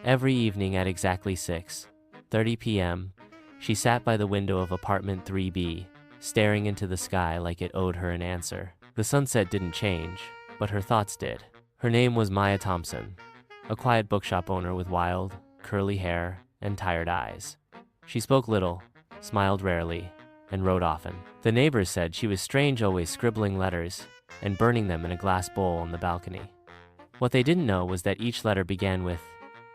Every evening at exactly 6:30 p.m., she sat by the window of apartment 3B, staring into the sky like it owed her an answer. The sunset didn't change, but her thoughts did. Her name was Maya Thompson, a quiet bookshop owner with wild, curly hair and tired eyes. She spoke little, smiled rarely, and wrote often. The neighbors said she was strange, always scribbling letters and burning them in a glass bowl on the balcony. What they didn't know was that each letter began with,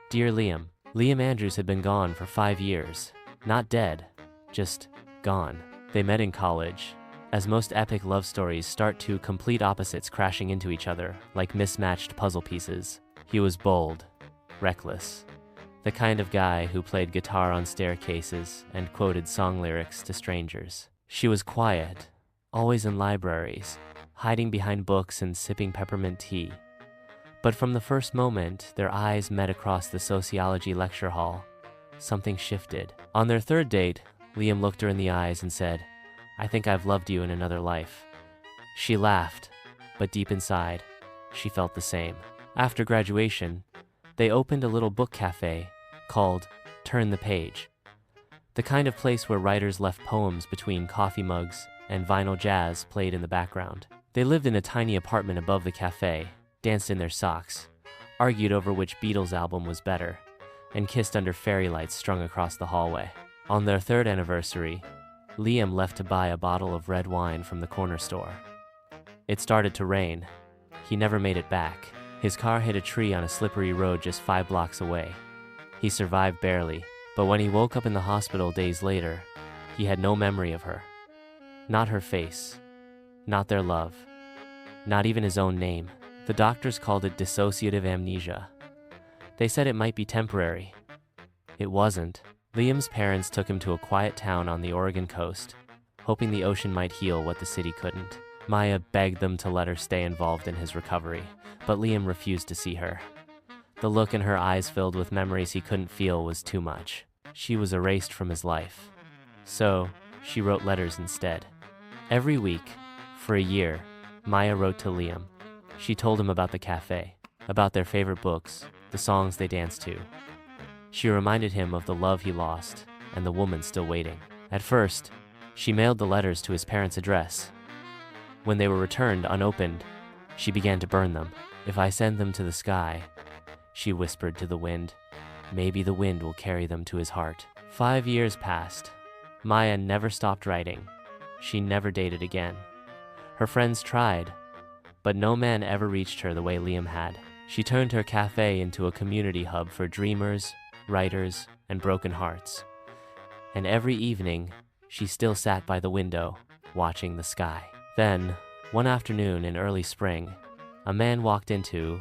"Dear Liam." Liam Andrews had been gone for 5 years. Not dead, just gone. They met in college. As most epic love stories start, two complete opposites crashing into each other like mismatched puzzle pieces. He was bold, reckless, the kind of guy who played guitar on staircases and quoted song lyrics to strangers. She was quiet, always in libraries, hiding behind books and sipping peppermint tea. But from the first moment their eyes met across the sociology lecture hall, something shifted. On their third date, Liam looked her in the eyes and said, "I think I've loved you in another life." She laughed, but deep inside, she felt the same. After graduation, they opened a little book cafe called Turn the Page, the kind of place where writers left poems between coffee mugs and vinyl jazz played in the background. They lived in a tiny apartment above the cafe, danced in their socks, argued over which Beatles album was better, and kissed under fairy lights strung across the hallway. On their third anniversary, Liam left to buy a bottle of red wine from the corner store. It started to rain. He never made it back. His car hit a tree on a slippery road just 5 blocks away. He survived barely, but when he woke up in the hospital days later, he had no memory of her. Not her face, not their love, not even his own name. The doctors called it dissociative amnesia. They said it might be temporary. It wasn't. Liam's parents took him to a quiet town on the Oregon coast, hoping the ocean might heal what the city couldn't. Maya begged them to let her stay involved in his recovery, but Liam refused to see her. The look in her eyes filled with memories he couldn't feel was too much. She was erased from his life. So, she wrote letters instead. Every week, for a year, Maya wrote to Liam. She told him about the cafe, about their favorite books, the songs they danced to. She reminded him of the love he lost and the woman still waiting. At first, she mailed the letters to his parents' address. When they were returned unopened, she began to burn them. "If I send them to the sky," she whispered to the wind, "maybe the wind will carry them to his heart." 5 years passed. Maya never stopped writing. She never dated again. Her friends tried, but no man ever reached her the way Liam had. She turned her cafe into a community hub for dreamers, writers, and broken hearts. And every evening, she still sat by the window, watching the sky. Then, one afternoon in early spring, a man walked into